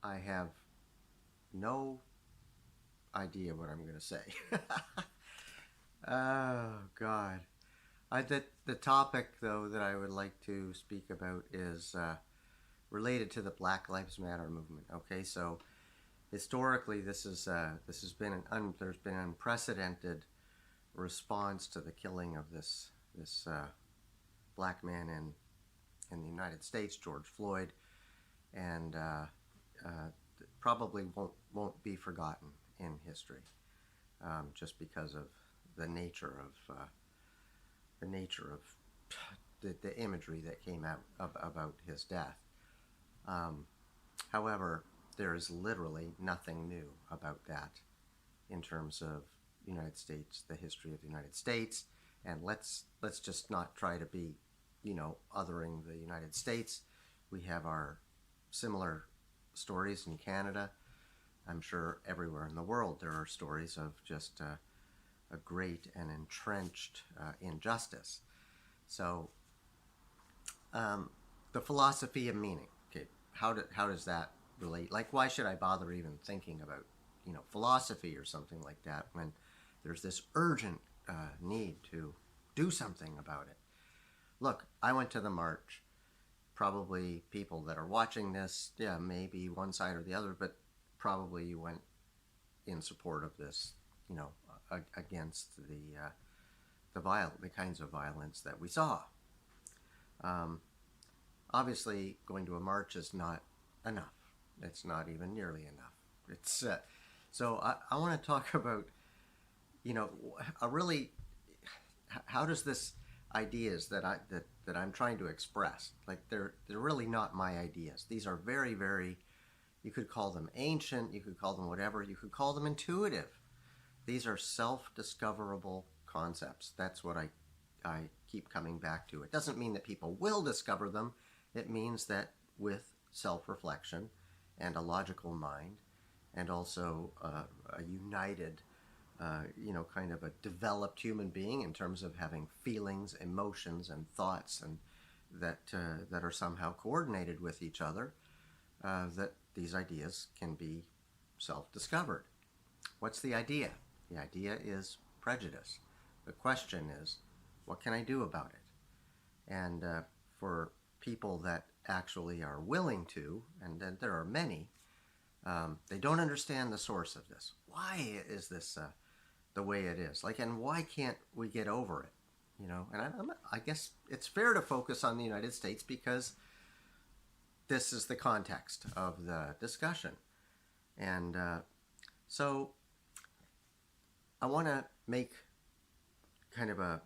I have no idea what I'm going to say. Oh, God. The topic, though, that I would like to speak about is related to the Black Lives Matter movement. Okay, so historically, this has been there's been an unprecedented response to the killing of this black man in the United States, George Floyd, and probably won't be forgotten in history, just because of the nature of the nature of the imagery that came out about his death. Um, However, there is literally nothing new about that in terms of United States, the history of the United States, and let's just not try to be, othering the United States. We have our similar stories in Canada. I'm sure everywhere in the world there are stories of just a great and entrenched injustice. So, the philosophy of meaning. Okay, how does that relate? Like, why should I bother even thinking about philosophy or something like that when there's this urgent need to do something about it? Look, I went to the march. Probably people that are watching this, yeah, maybe one side or the other, but probably you went in support of this, against the kinds of violence that we saw. Um, Obviously, going to a march is not enough. It's not even nearly enough. It's so I want to talk about, a really, how does this ideas that I'm trying to express, like they're really not my ideas. These are very, very, you could call them ancient, you could call them whatever, you could call them intuitive. These are self-discoverable concepts. That's what I keep coming back to. It doesn't mean that people will discover them. It means that with self-reflection and a logical mind, and also a united, kind of a developed human being in terms of having feelings, emotions, and thoughts, and that are somehow coordinated with each other, that these ideas can be self-discovered. What's the idea? The idea is prejudice. The question is, what can I do about it? And for people that actually are willing to, and there are many, they don't understand the source of this. Why is this the way it is? Like, and why can't we get over it? And I guess it's fair to focus on the United States because this is the context of the discussion. And so I want to make kind of a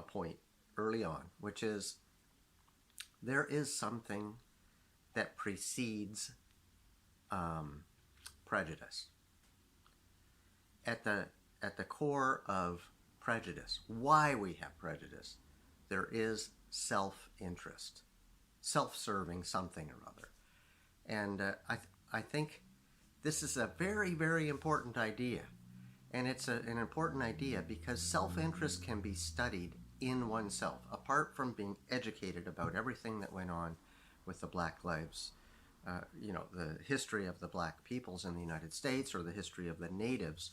point early on, which is there is something that precedes prejudice. At the core of prejudice, why we have prejudice, there is self-interest, self-serving something or other. And I think this is a very, very important idea. And it's an important idea because self-interest can be studied in oneself, apart from being educated about everything that went on with the Black lives, the history of the Black peoples in the United States, or the history of the natives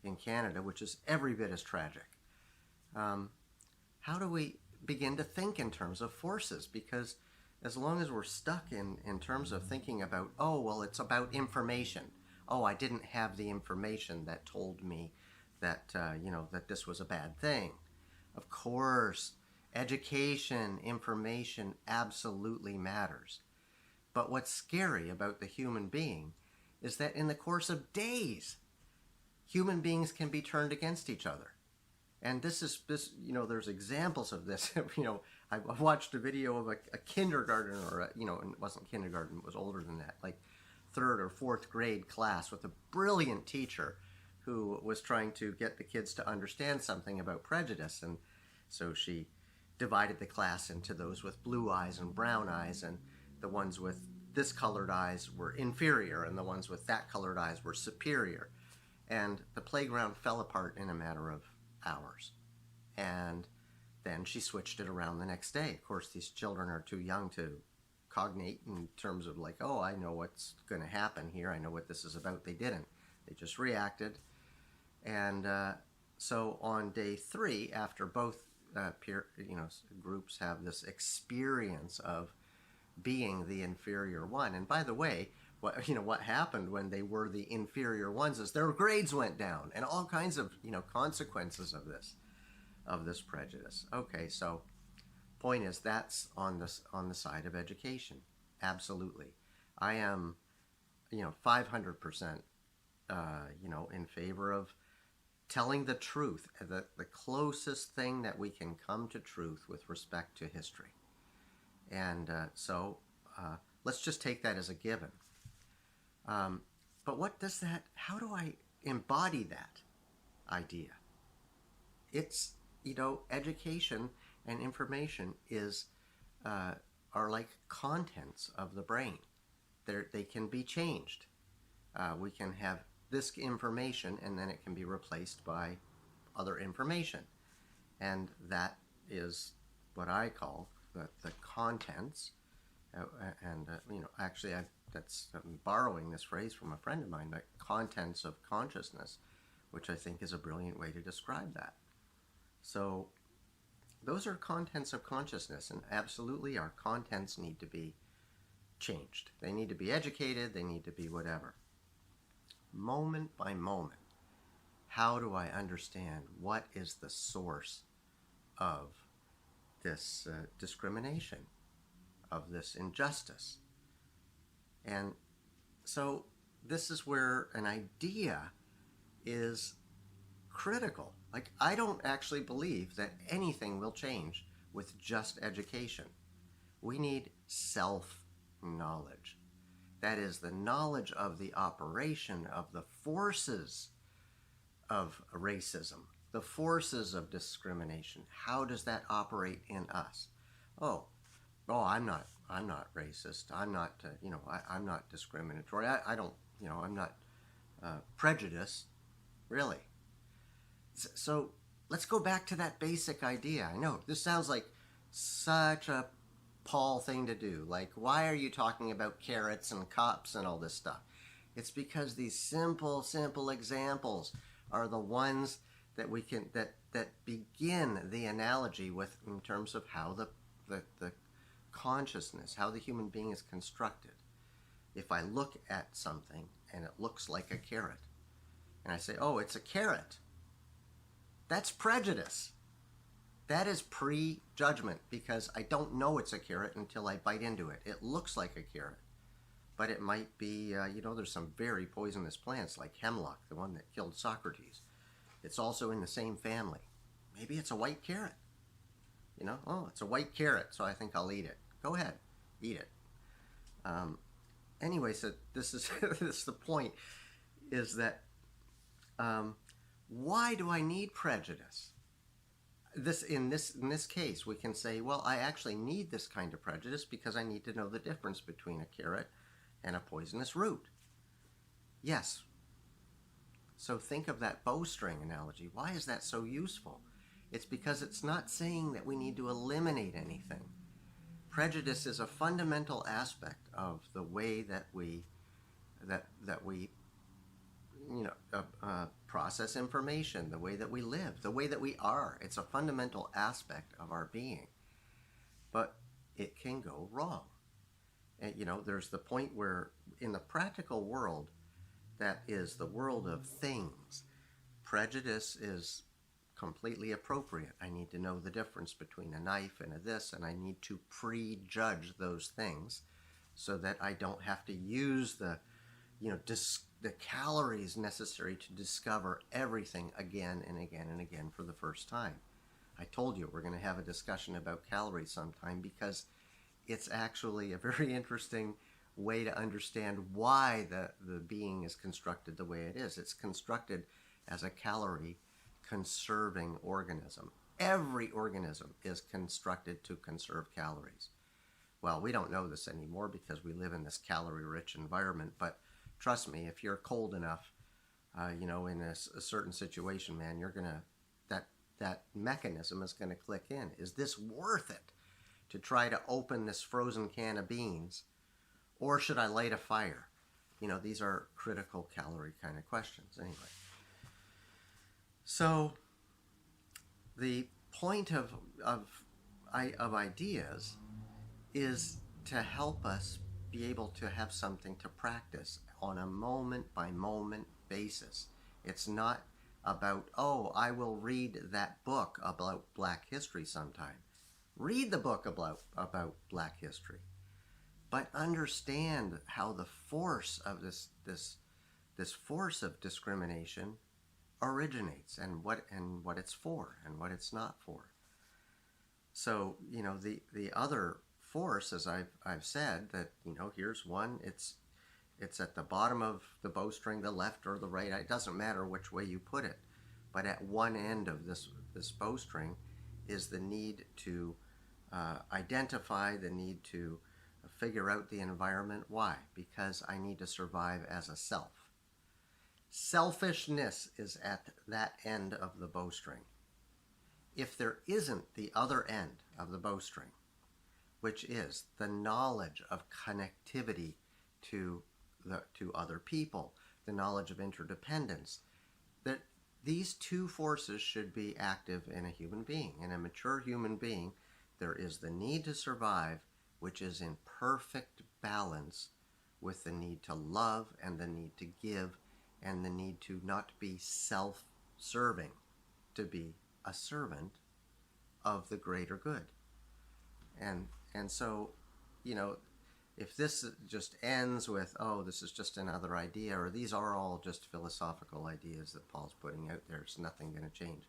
in Canada, which is every bit as tragic. How do we begin to think in terms of forces? Because as long as we're stuck in terms of thinking about, oh, well, it's about information. Oh, I didn't have the information that told me that, that this was a bad thing. Of course, education, information absolutely matters. But what's scary about the human being is that in the course of days, human beings can be turned against each other. And this, there's examples of this. I watched a video of a kindergarten, or it wasn't kindergarten, it was older than that, like third or fourth grade class with a brilliant teacher who was trying to get the kids to understand something about prejudice. And so she divided the class into those with blue eyes and brown eyes, and the ones with this colored eyes were inferior, and the ones with that colored eyes were superior. And the playground fell apart in a matter of hours. And then she switched it around the next day. Of course, these children are too young to cognate in terms of like, oh, I know what's going to happen here. I know what this is about. They didn't. They just reacted. And so on day 3, after both groups have this experience of being the inferior one. And by the way, what happened when they were the inferior ones is their grades went down, and all kinds of consequences of this prejudice. Okay, so point is that's on the side of education. Absolutely, I am 500% in favor of telling the truth, the closest thing that we can come to truth with respect to history. And so let's just take that as a given. But what does that, how do I embody that idea? It's, education and information are like contents of the brain. They can be changed. We can have this information and then it can be replaced by other information. And that is what I call the contents. Actually, I'm borrowing this phrase from a friend of mine, but contents of consciousness, which I think is a brilliant way to describe that. So those are contents of consciousness, and absolutely our contents need to be changed. They need to be educated, they need to be whatever. Moment by moment, how do I understand what is the source of this discrimination, of this injustice? And so this is where an idea is critical. Like, I don't actually believe that anything will change with just education. We need self-knowledge. That is, the knowledge of the operation of the forces of racism, the forces of discrimination. How does that operate in us? Oh, I'm not racist. I'm not, I'm not discriminatory. I don't, I'm not prejudiced, really. So let's go back to that basic idea. I know this sounds like such a Paul thing to do. Like, why are you talking about carrots and cops and all this stuff? It's because these simple examples are the ones that we can that begin the analogy with, in terms of how the consciousness, how the human being is constructed. If I look at something and it looks like a carrot, and I say, oh, it's a carrot, that's prejudice. That is prejudgment, because I don't know it's a carrot until I bite into it. It looks like a carrot, but it might be, there's some very poisonous plants like hemlock, the one that killed Socrates. It's also in the same family. Maybe it's a white carrot. Oh, it's a white carrot, so I think I'll eat it. Go ahead, eat it. Anyway, so this is this is the point, is that why do I need prejudice? In this case, we can say, well, I actually need this kind of prejudice because I need to know the difference between a carrot and a poisonous root. Yes. So think of that bowstring analogy. Why is that so useful? It's because it's not saying that we need to eliminate anything. Prejudice is a fundamental aspect of the way that we process information, the way that we live, the way that we are. It's a fundamental aspect of our being. But it can go wrong. And, there's the point where in the practical world, that is the world of things, prejudice is completely appropriate. I need to know the difference between a knife and a this, and I need to prejudge those things so that I don't have to use the calories necessary to discover everything again and again and again for the first time. I told you we're going to have a discussion about calories sometime, because it's actually a very interesting way to understand why the being is constructed the way it is. It's constructed as a calorie conserving organism. Every organism is constructed to conserve calories. Well, we don't know this anymore because we live in this calorie-rich environment, but trust me, if you're cold enough, in a certain situation, man, you're gonna that mechanism is gonna click in. Is this worth it to try to open this frozen can of beans, or should I light a fire? These are critical calorie kind of questions anyway. So the point of ideas is to help us be able to have something to practice on a moment by moment basis. It's not about, oh, I will read that book about Black history sometime. Read the book about Black history, but understand how the force of this force of discrimination originates, and what it's for and what it's not for. So the other force, as I've said, that here's one. It's at the bottom of the bowstring, the left or the right. It doesn't matter which way you put it, but at one end of this bowstring is the need to identify, the need to figure out the environment. Why? Because I need to survive as a self. Selfishness is at that end of the bowstring. If there isn't the other end of the bowstring, which is the knowledge of connectivity to other people, the knowledge of interdependence, that these two forces should be active in a human being. In a mature human being, there is the need to survive, which is in perfect balance with the need to love and the need to give and the need to not be self-serving, to be a servant of the greater good. And so, if this just ends with, oh, this is just another idea, or these are all just philosophical ideas that Paul's putting out there, there's nothing going to change.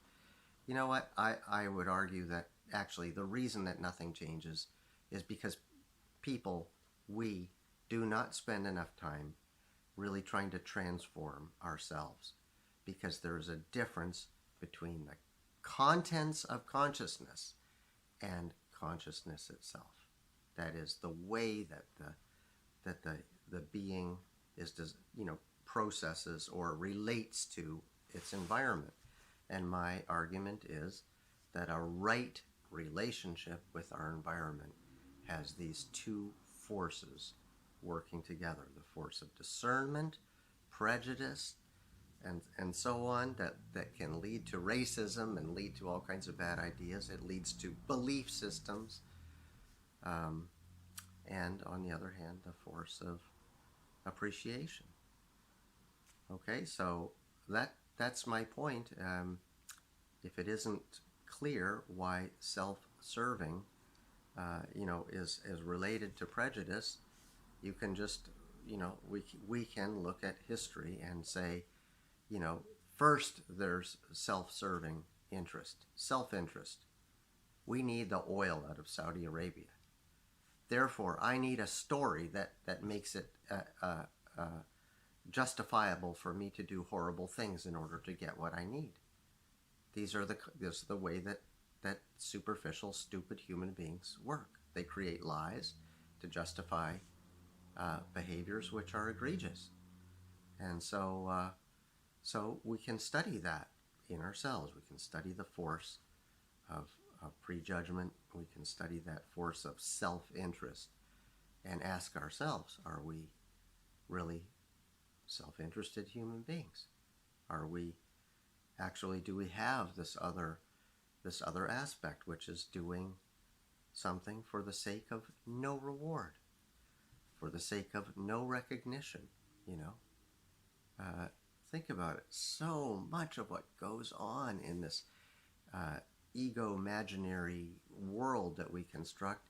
You know what? I would argue that actually the reason that nothing changes is because we do not spend enough time really trying to transform ourselves, because there's a difference between the contents of consciousness and consciousness itself. That is the way that the being is processes or relates to its environment. And my argument is that a right relationship with our environment has these two forces working together: the force of discernment, prejudice, and so on, that can lead to racism and lead to all kinds of bad ideas. It leads to belief systems. And on the other hand, the force of appreciation. Okay, so that's my point. If it isn't clear why self-serving, is related to prejudice, you can just, we can look at history and say, first there's self-serving interest, self-interest. We need the oil out of Saudi Arabia. Therefore, I need a story that makes it justifiable for me to do horrible things in order to get what I need. This is the way that superficial, stupid human beings work. They create lies to justify behaviors which are egregious. And so we can study that in ourselves. We can study the force of prejudgment. We can study that force of self-interest and ask ourselves, are we really self-interested human beings? Are we actually, do we have this other aspect, which is doing something for the sake of no reward, for the sake of no recognition? Think about it. So much of what goes on in this ego-imaginary world that we construct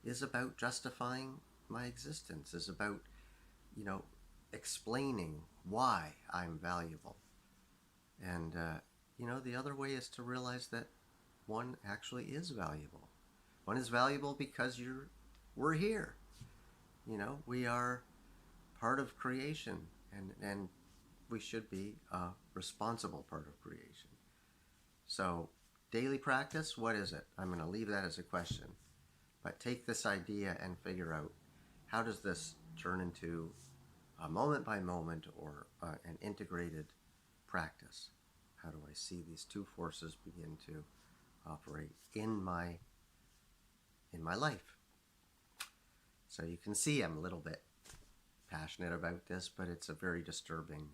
is about justifying my existence, is about, explaining why I'm valuable. And, the other way is to realize that one actually is valuable. One is valuable because we're here. We are part of creation, and we should be a responsible part of creation. So, daily practice, what is it? I'm going to leave that as a question. But take this idea and figure out, how does this turn into a moment by moment or an integrated practice? How do I see these two forces begin to operate in my my life. So you can see I'm a little bit passionate about this, but it's a very disturbing,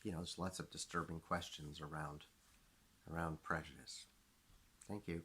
there's lots of disturbing questions around prejudice. Thank you.